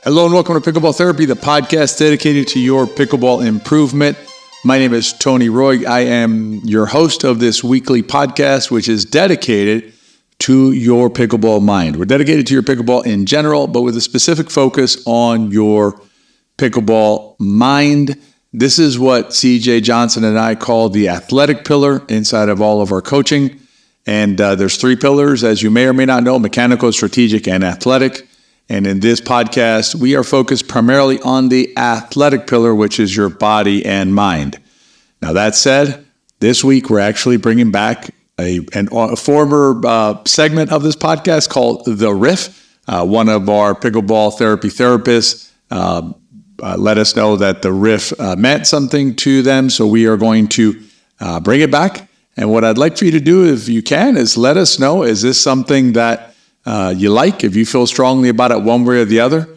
Hello and welcome to Pickleball Therapy, the podcast dedicated to your pickleball improvement. My name is Tony Roy. I am your host of this weekly podcast, which is dedicated to your pickleball mind. We're dedicated to your pickleball in general, but with a specific focus on your pickleball mind. This is what CJ Johnson and I call the athletic pillar inside of all of our coaching. And there's three pillars, as you may or may not know: mechanical, strategic, and athletic. And in this podcast, we are focused primarily on the athletic pillar, which is your body and mind. Now, that said, this week we're actually bringing back a former segment of this podcast called The Riff. One of our pickleball therapy therapists let us know that the riff meant something to them, so we are going to bring it back. And what I'd like for you to do, if you can, is let us know, is this something that you like? If you feel strongly about it one way or the other,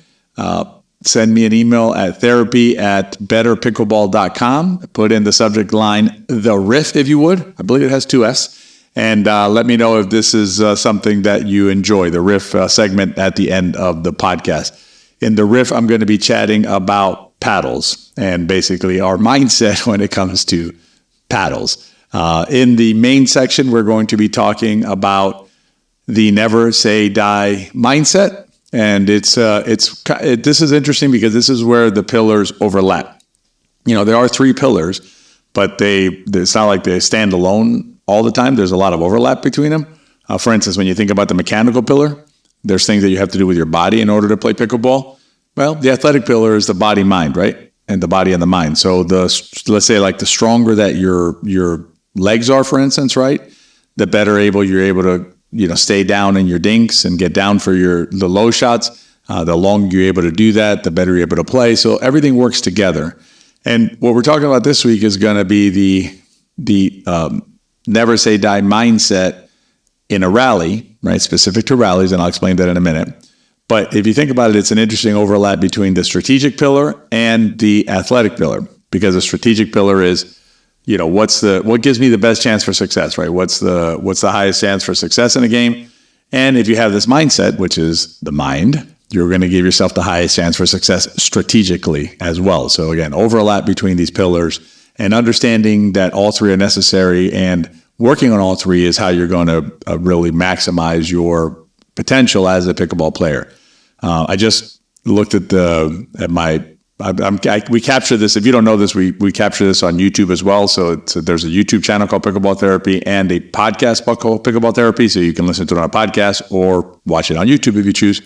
send me an email at therapy@betterpickleball.com. Put in the subject line, The Riff, if you would. I believe it has two S. And let me know if this is something that you enjoy, the Riff segment at the end of the podcast. In the Riff, I'm going to be chatting about paddles and basically our mindset when it comes to paddles. In the main section, we're going to be talking about the never say die mindset. And this is interesting because this is where the pillars overlap. You know, there are three pillars, but it's not like they stand alone all the time. There's a lot of overlap between them. For instance, when you think about the mechanical pillar, there's things that you have to do with your body in order to play pickleball. Well, the athletic pillar is the body mind, right? And the body and the mind. So let's say like the stronger that your legs are, for instance, right? The better you're able to stay down in your dinks and get down for the low shots. The longer you're able to do that, the better you're able to play. So everything works together. And what we're talking about this week is going to be the never say die mindset in a rally, right? Specific to rallies, and I'll explain that in a minute. But if you think about it, it's an interesting overlap between the strategic pillar and the athletic pillar, because the strategic pillar is, what gives me the best chance for success, right? What's the highest chance for success in a game? And if you have this mindset, which is the mind, you're going to give yourself the highest chance for success strategically as well. So again, overlap between these pillars and understanding that all three are necessary and working on all three is how you're going to really maximize your potential as a pickleball player. I just looked we capture this. If you don't know this, we capture this on YouTube as well. So there's a YouTube channel called Pickleball Therapy and a podcast called Pickleball Therapy. So you can listen to it on a podcast or watch it on YouTube if you choose.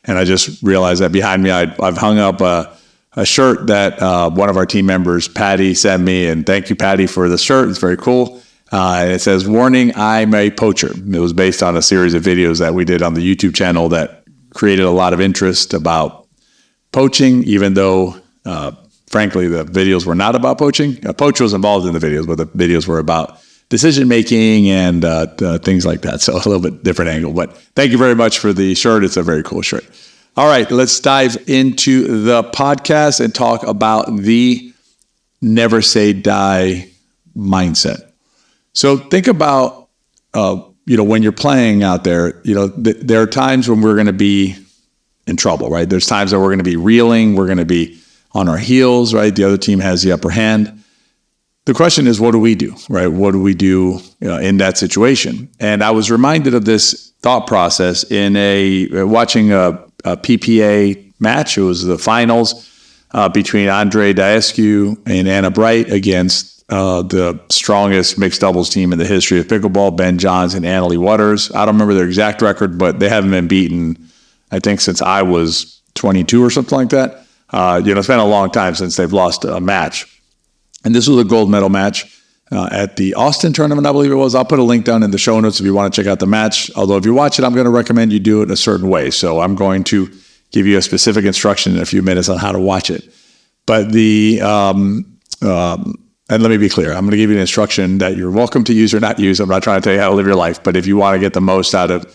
And I just realized that behind me, I've hung up a shirt that one of our team members, Patty, sent me. And thank you, Patty, for the shirt. It's very cool. And it says, "Warning, I'm a poacher." It was based on a series of videos that we did on the YouTube channel that created a lot of interest about poaching, even though, frankly, the videos were not about poaching. A poacher was involved in the videos, but the videos were about decision-making and things like that. So a little bit different angle. But thank you very much for the shirt. It's a very cool shirt. All right, let's dive into the podcast and talk about the never say die mindset. So think about, when you're playing out there, there are times when we're going to be in trouble, right? There's times that we're going to be reeling, we're going to be on our heels, right? The other team has the upper hand. The question is, what do we do, right? What do we do in that situation? And I was reminded of this thought process in watching a PPA match. It was the finals between Andrei, Daescu, and Anna Leigh against the strongest mixed doubles team in the history of pickleball, Johns Anna Leigh Waters. I don't remember their exact record, but they haven't been beaten, I think, since I was 22 or something like that. It's been a long time since they've lost a match. And this was a gold medal match at the Austin tournament, I believe it was. I'll put a link down in the show notes if you want to check out the match. Although if you watch it, I'm going to recommend you do it a certain way. So I'm going to give you a specific instruction in a few minutes on how to watch it. But and let me be clear, I'm going to give you an instruction that you're welcome to use or not use. I'm not trying to tell you how to live your life, but if you want to get the most out of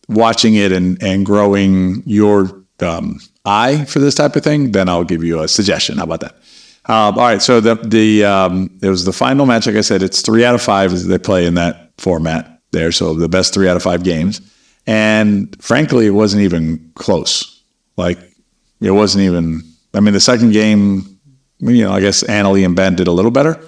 watching it and growing your eye for this type of thing, then I'll give you a suggestion. How about that? All right, so it was the final match. Like I said, it's 3 out of 5 as they play in that format there. So the best 3 out of 5 games. And frankly, it wasn't even close. Like it wasn't even, I mean, the second game, I guess Anna Leigh and Ben did a little better,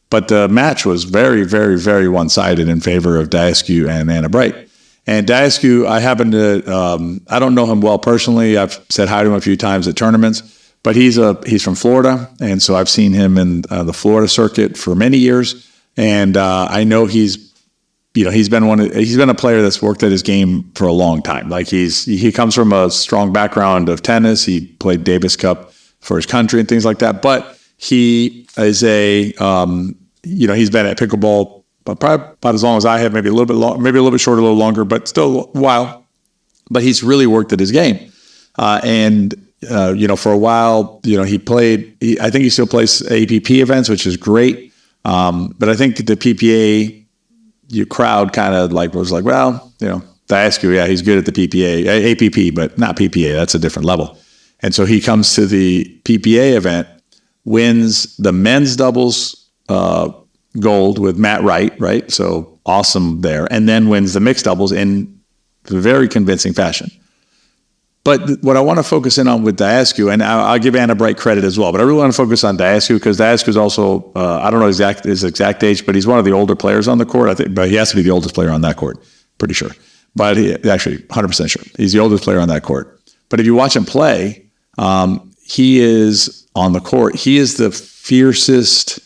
but the match was very, very, very one-sided in favor of Daescu and Anna Bright. And Daescu, I happen to, I don't know him well personally. I've said hi to him a few times at tournaments, but he's from Florida. And so I've seen him in the Florida circuit for many years. And I know he's been a player that's worked at his game for a long time. Like he comes from a strong background of tennis. He played Davis Cup for his country and things like that. But he is he's been at pickleball probably about as long as I have, maybe a little bit long, maybe a little bit shorter, a little longer, but still a while. But he's really worked at his game. For a while, he played, I think he still plays APP events, which is great. But I think the PPA crowd kind of was like, well, Daescu, yeah, he's good at the PPA, APP, but not PPA. That's a different level. And so he comes to the PPA event, wins the men's doubles gold with Matt Wright, right? So awesome there. And then wins the mixed doubles in very convincing fashion. But what I want to focus in on with Daescu, and I'll give Anna Bright credit as well, but I really want to focus on Daescu because Daescu is also, I don't know his exact age, but he's one of the older players on the court. I think, but he has to be the oldest player on that court, pretty sure. But actually, 100% sure. He's the oldest player on that court. But if you watch him play, he is on the court. He is the fiercest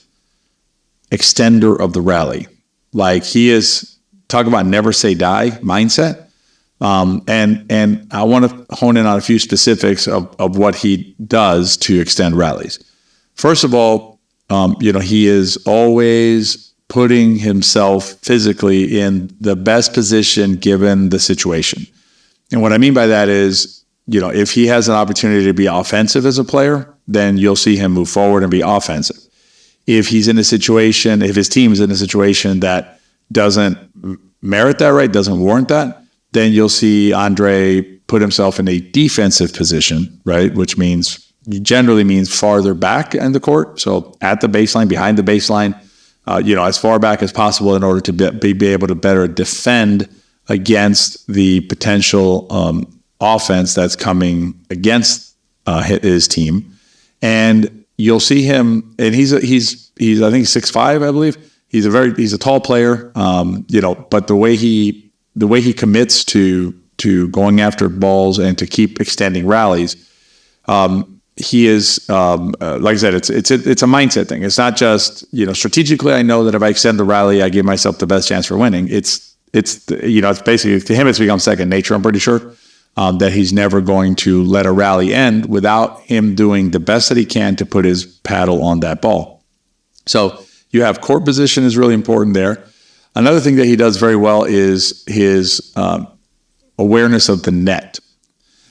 extender of the rally. Like he is, talk about never say die mindset. And I want to hone in on a few specifics of what he does to extend rallies. First of all, he is always putting himself physically in the best position given the situation. And what I mean by that is, if he has an opportunity to be offensive as a player, then you'll see him move forward and be offensive. If he's in a situation, if his team is in a situation that doesn't merit that, right, doesn't warrant that, then you'll see Andrei put himself in a defensive position, right, which generally means farther back in the court. So at the baseline, behind the baseline, as far back as possible in order to be able to better defend against the potential offense that's coming against his team. And you'll see him, and he's I think 6'5", I believe. He's a tall player, but the way he commits to going after balls and to keep extending rallies, he is like I said, it's a mindset thing. It's not just strategically. I know that if I extend the rally, I give myself the best chance for winning. It's basically to him it's become second nature. I'm pretty sure. That he's never going to let a rally end without him doing the best that he can to put his paddle on that ball. So you have court position is really important there. Another thing that he does very well is his awareness of the net.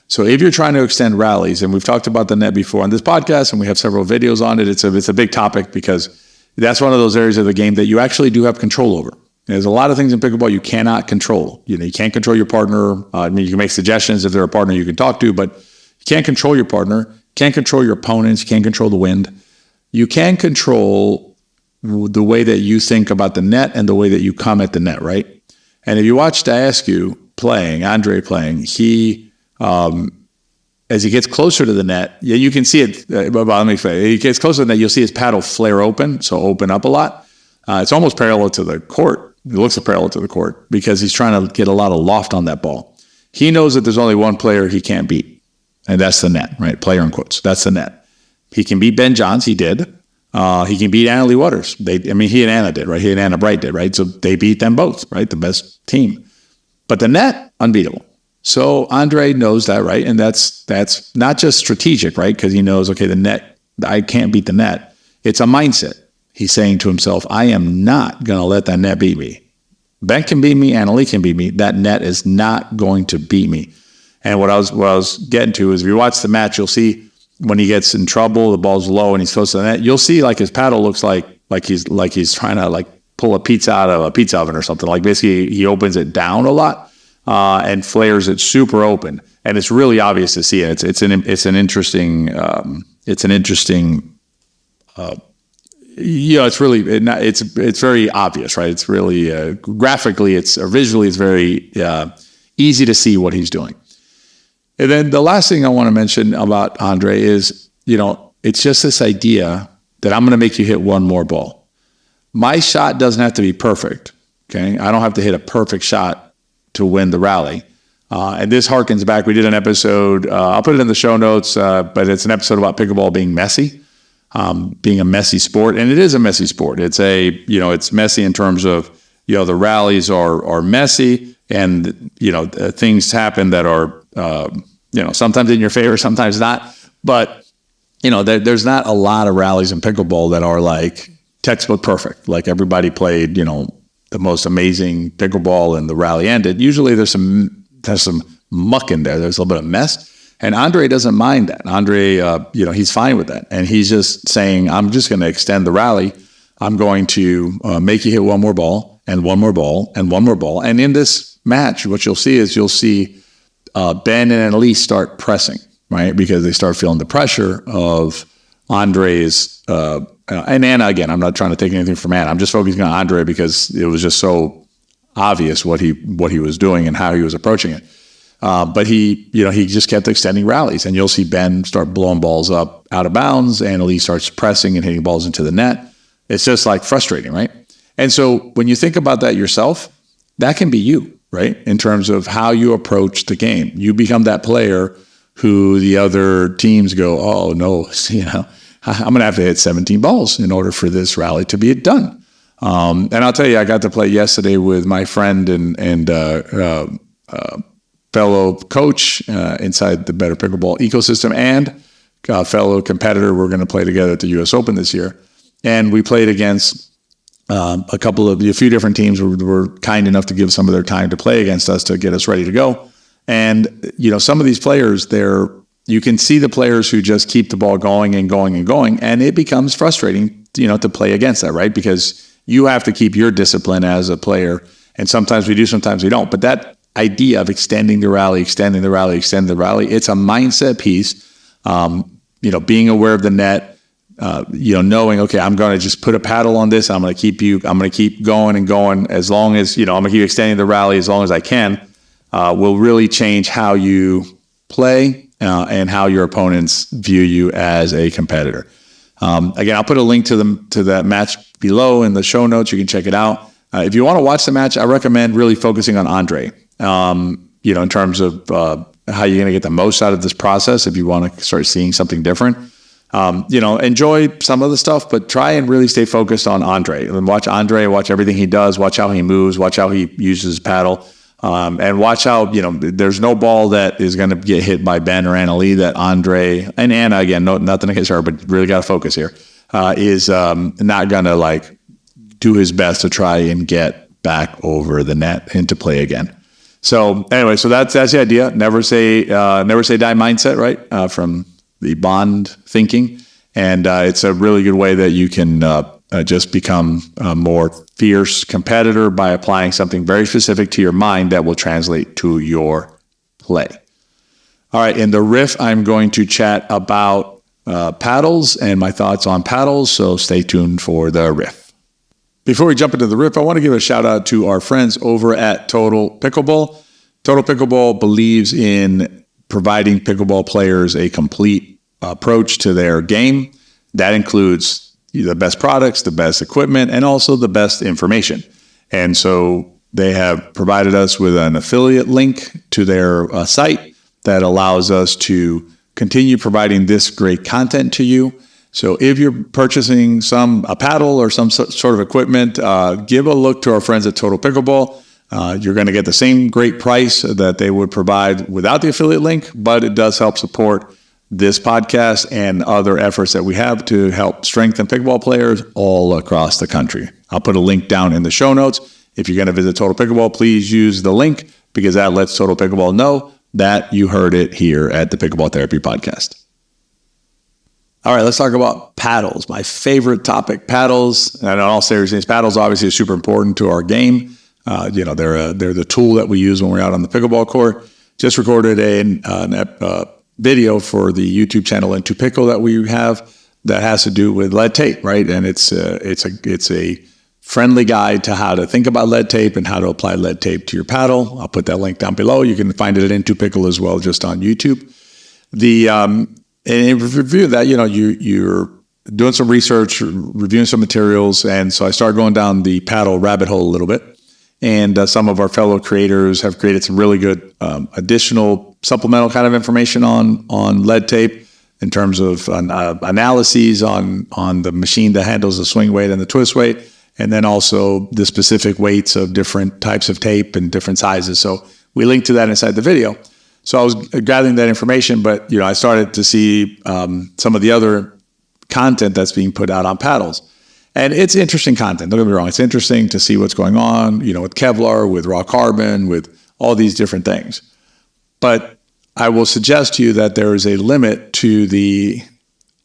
So if you're trying to extend rallies, and we've talked about the net before on this podcast, and we have several videos on it, it's a big topic because that's one of those areas of the game that you actually do have control over. There's a lot of things in pickleball you cannot control. You can't control your partner. You can make suggestions if they're a partner you can talk to, but you can't control your partner, can't control your opponents, you can't control the wind. You can control the way that you think about the net and the way that you come at the net, right? And if you watch Daescu playing, Andrei playing, he, as he gets closer to the net, you can see it. He gets closer to the net, you'll see his paddle flare open, so open up a lot. It's almost parallel to the court. It looks parallel to the court because he's trying to get a lot of loft on that ball. He knows that there's only one player he can't beat, and that's the net, right? Player in quotes. That's the net. He can beat Ben Johns. He did. He can beat Anna Leigh Waters. He and Anna did, right? He and Anna Bright did, right? So they beat them both, right? The best team. But the net, unbeatable. So Andrei knows that, right? And that's not just strategic, right? Because he knows, okay, the net, I can't beat the net. It's a mindset. He's saying to himself, I am not going to let that net beat me. Ben can beat me, Anna Leigh can beat me. That net is not going to beat me. And what I was getting to is if you watch the match, you'll see when he gets in trouble, the ball's low and he's close to the net, you'll see like his paddle looks like he's trying to pull a pizza out of a pizza oven or something. Like basically he opens it down a lot and flares it super open. And it's really obvious to see it. It's an interesting it's very obvious, right? It's really graphically, visually, it's very easy to see what he's doing. And then the last thing I want to mention about Andrei is, it's just this idea that I'm going to make you hit one more ball. My shot doesn't have to be perfect. Okay. I don't have to hit a perfect shot to win the rally. And this harkens back. We did an episode, I'll put it in the show notes, but it's an episode about pickleball being messy, being a messy sport. And it is a messy sport. It's messy in terms of, the rallies are messy, and, things happen that are, sometimes in your favor, sometimes not. But, there's not a lot of rallies in pickleball that are like textbook perfect. Like everybody played, the most amazing pickleball and the rally ended. Usually there's some muck in there. There's a little bit of mess. And Andrei doesn't mind that. Andrei, he's fine with that. And he's just saying, I'm just going to extend the rally. I'm going to make you hit one more ball and one more ball and one more ball. And in this match, what you'll see Ben and Elise start pressing, right? Because they start feeling the pressure of Andrei's, and Anna, again, I'm not trying to take anything from Anna. I'm just focusing on Andrei because it was just so obvious what he was doing and how he was approaching it. But he just kept extending rallies, and you'll see Ben start blowing balls up out of bounds, and Elise starts pressing and hitting balls into the net. It's just like frustrating, right? And so when you think about that yourself, that can be you, right? In terms of how you approach the game. You become that player who the other teams go, oh no, I'm going to have to hit 17 balls in order for this rally to be done. And I'll tell you, I got to play yesterday with my friend and fellow coach inside the Better Pickleball ecosystem, and fellow competitor. We're going to play together at the U.S. Open this year. And we played against a few different teams were kind enough to give some of their time to play against us to get us ready to go. And, some of these players, you can see the players who just keep the ball going and going and going, and it becomes frustrating, to play against that, right? Because you have to keep your discipline as a player, and sometimes we do, sometimes we don't. But that idea of extending the rally, it's a mindset piece, being aware of the net, knowing, okay, I'm going to just put a paddle on this. I'm going to keep going and going as long as, I'm going to keep extending the rally as long as I can, will really change how you play and how your opponents view you as a competitor. Again, I'll put a link to that match below in the show notes. You can check it out. If you want to watch the match, I recommend really focusing on Andrei, in terms of how you're going to get the most out of this process. If you want to start seeing something different, enjoy some of the stuff, but try and really stay focused on Andrei. And watch Andrei, watch everything he does, watch how he moves, watch how he uses his paddle, and watch how, there's no ball that is going to get hit by Ben or Anna Leigh that Andrei, and Anna, again, nothing against her, but really got to focus here, is not going to do his best to try and get back over the net and to play again. So anyway, that's the idea. Never say die mindset, right? From the Bond thinking. And it's a really good way that you can just become a more fierce competitor by applying something very specific to your mind that will translate to your play. All right, in the riff, I'm going to chat about paddles and my thoughts on paddles, so stay tuned for the riff. Before we jump into the riff, I want to give a shout out to our friends over at Total Pickleball. Total Pickleball believes in providing pickleball players a complete approach to their game. That includes the best products, the best equipment, and also the best information. And so they have provided us with an affiliate link to their site that allows us to continue providing this great content to you. So if you're purchasing a paddle or some sort of equipment, give a look to our friends at Total Pickleball. You're going to get the same great price that they would provide without the affiliate link, but it does help support this podcast and other efforts that we have to help strengthen pickleball players all across the country. I'll put a link down in the show notes. If you're going to visit Total Pickleball, please use the link because that lets Total Pickleball know that you heard it here at the Pickleball Therapy Podcast. All right, let's talk about paddles. My favorite topic, paddles. And in all seriousness, paddles obviously are super important to our game. They're the tool that we use when we're out on the pickleball court. Just recorded a video for the YouTube channel Into Pickle that we have that has to do with lead tape, right? And it's a friendly guide to how to think about lead tape and how to apply lead tape to your paddle. I'll put that link down below. You can find it at Into Pickle as well, just on YouTube. And in review of that, you're doing some research, reviewing some materials, and so I started going down the paddle rabbit hole a little bit. And some of our fellow creators have created some really good additional supplemental kind of information on lead tape in terms of analyses on the machine that handles the swing weight and the twist weight, and then also the specific weights of different types of tape and different sizes. So we linked to that inside the video. So I was gathering that information, but I started to see some of the other content that's being put out on paddles. And it's interesting content, don't get me wrong. It's interesting to see what's going on, with Kevlar, with raw carbon, with all these different things. But I will suggest to you that there is a limit to the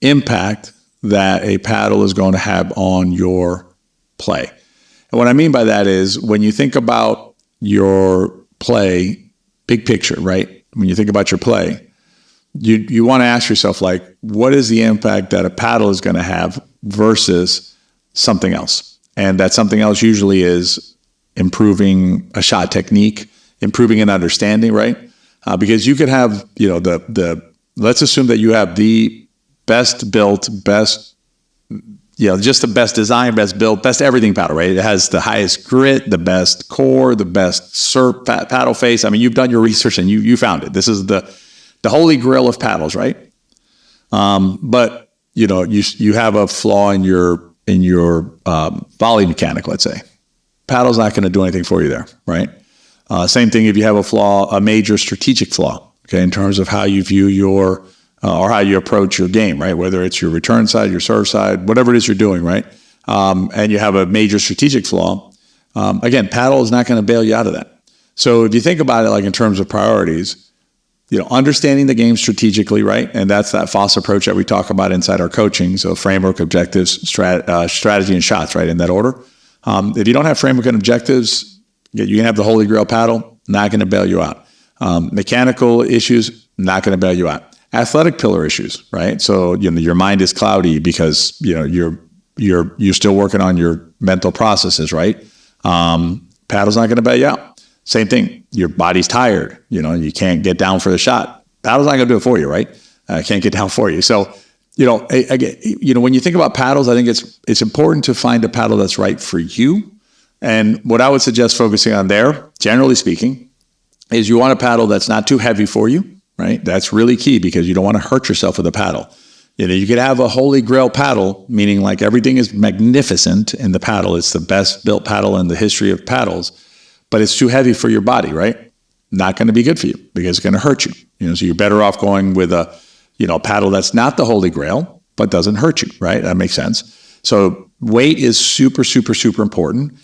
impact that a paddle is going to have on your play. And what I mean by that is when you think about your play, big picture, right? When you think about your play, you want to ask yourself, like, what is the impact that a paddle is going to have versus something else? And that something else usually is improving a shot technique, improving an understanding, right? Because you could have, let's assume that you have the best built, just the best design, best built, best everything paddle, right? It has the highest grit, the best core, the best SERP paddle face. I mean, you've done your research and you found it. This is the Holy Grail of paddles, right? But you have a flaw in your volley mechanic, let's say. Paddle's not going to do anything for you there, right? Same thing if you have a major strategic flaw, okay, in terms of how you view or how you approach your game, right? Whether it's your return side, your serve side, whatever it is you're doing, right? And you have a major strategic flaw. Again, paddle is not going to bail you out of that. So if you think about it, like in terms of priorities, understanding the game strategically, right? And that's that FOSS approach that we talk about inside our coaching. So framework, objectives, strategy, and shots, right? In that order. If you don't have framework and objectives, you can have the Holy Grail paddle, not going to bail you out. Mechanical issues, not going to bail you out. Athletic pillar issues, right? So your mind is cloudy because you're still working on your mental processes, right? Paddle's not going to bail you out. Same thing. Your body's tired. You can't get down for the shot. Paddle's not going to do it for you, right? Can't get down for you. So again, when you think about paddles, I think it's important to find a paddle that's right for you. And what I would suggest focusing on there, generally speaking, is you want a paddle that's not too heavy for you, right? That's really key because you don't want to hurt yourself with a paddle. You could have a Holy Grail paddle, meaning like everything is magnificent in the paddle. It's the best built paddle in the history of paddles, but it's too heavy for your body, right? Not going to be good for you because it's going to hurt you. So you're better off going with a paddle that's not the Holy Grail, but doesn't hurt you, right? That makes sense. So weight is super, super, super important.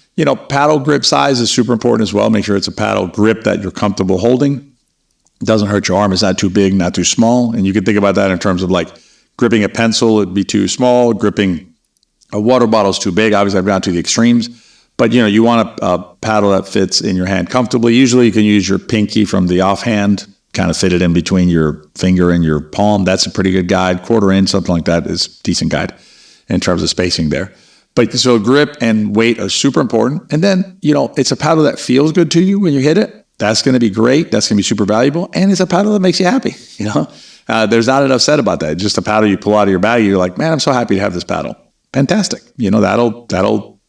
Paddle grip size is super important as well. Make sure it's a paddle grip that you're comfortable holding. It doesn't hurt your arm. It's not too big, not too small. And you can think about that in terms of like gripping a pencil, it'd be too small. Gripping a water bottle is too big. Obviously, I've gone to the extremes. But, you want a paddle that fits in your hand comfortably. Usually you can use your pinky from the offhand, kind of fit it in between your finger and your palm. That's a pretty good guide. Quarter inch, something like that is a decent guide in terms of spacing there. But so grip and weight are super important. And then, it's a paddle that feels good to you when you hit it. That's going to be great. That's going to be super valuable. And it's a paddle that makes you happy. There's not enough said about that. It's just a paddle you pull out of your bag. You're like, man, I'm so happy to have this paddle. Fantastic. That'll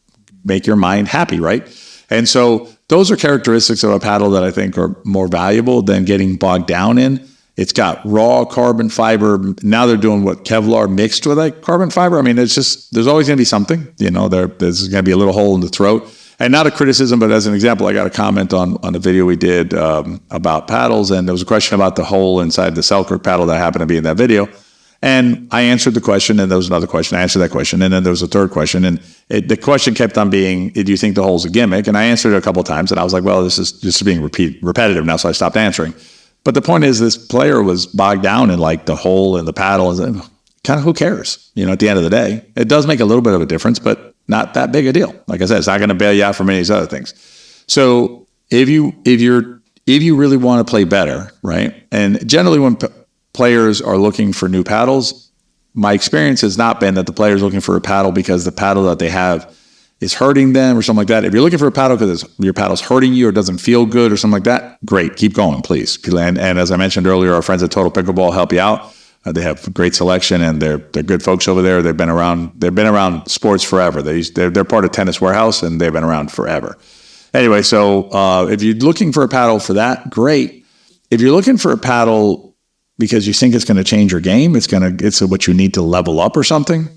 make your mind happy, right? And so those are characteristics of a paddle that I think are more valuable than getting bogged down in. It's got raw carbon fiber. Now they're doing what, Kevlar mixed with like carbon fiber. I mean, there's always going to be something, there's going to be a little hole in the throat. And not a criticism, but as an example, I got a comment on a video we did about paddles. And there was a question about the hole inside the Selkirk paddle that happened to be in that video. And I answered the question, and there was another question. I answered that question, and then there was a third question. And the question kept on being, do you think the hole's a gimmick? And I answered it a couple of times, and I was like, well, this is being repetitive now, so I stopped answering. But the point is, this player was bogged down in like the hole in the paddle. And kind of who cares? At the end of the day, it does make a little bit of a difference, but not that big a deal. Like I said, it's not going to bail you out from any of these other things. So if you really want to play better, right? And generally when players are looking for new paddles, my experience has not been that the player is looking for a paddle because the paddle that they have is hurting them or something like that. If you're looking for a paddle because your paddle's hurting you or doesn't feel good or something like that, great. Keep going, please. And as I mentioned earlier, our friends at Total Pickleball help you out. They have great selection, and they're good folks over there. They've been around sports forever. They're part of Tennis Warehouse, and they've been around forever. Anyway, so if you're looking for a paddle for that, great. If you're looking for a paddle because you think it's going to change your game, it's what you need to level up or something,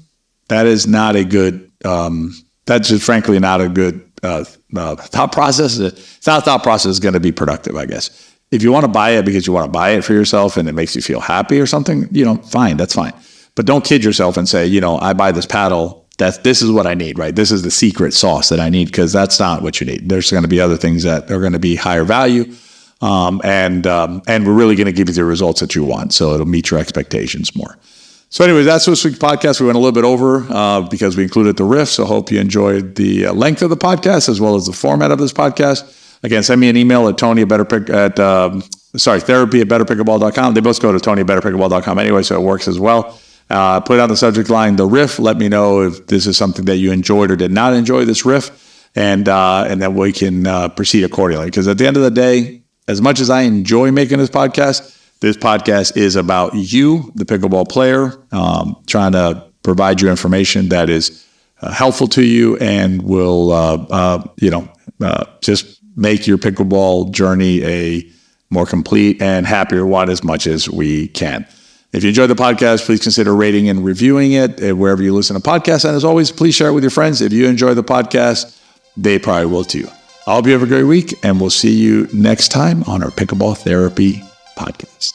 that is not a good. That's just frankly not a good thought process. It's not a thought process is going to be productive, I guess. If you want to buy it because you want to buy it for yourself and it makes you feel happy or something, fine, that's fine. But don't kid yourself and say, I buy this paddle, this is what I need, right? This is the secret sauce that I need, because that's not what you need. There's going to be other things that are going to be higher value, and we're really going to give you the results that you want, so it'll meet your expectations more. So anyway, that's this week's podcast. We went a little bit over because we included the riff, so hope you enjoyed the length of the podcast as well as the format of this podcast. Again, send me an email at therapy@betterpickleball.com. They both go to tony@betterpickleball.com anyway, so it works as well. Put on the subject line, the riff. Let me know if this is something that you enjoyed or did not enjoy, this riff, and then we can proceed accordingly. Because at the end of the day, as much as I enjoy making this podcast is about you, the pickleball player, trying to provide you information that is helpful to you and will, just make your pickleball journey a more complete and happier one as much as we can. If you enjoyed the podcast, please consider rating and reviewing it wherever you listen to podcasts. And as always, please share it with your friends. If you enjoy the podcast, they probably will too. I hope you have a great week, and we'll see you next time on our Pickleball Therapy podcast.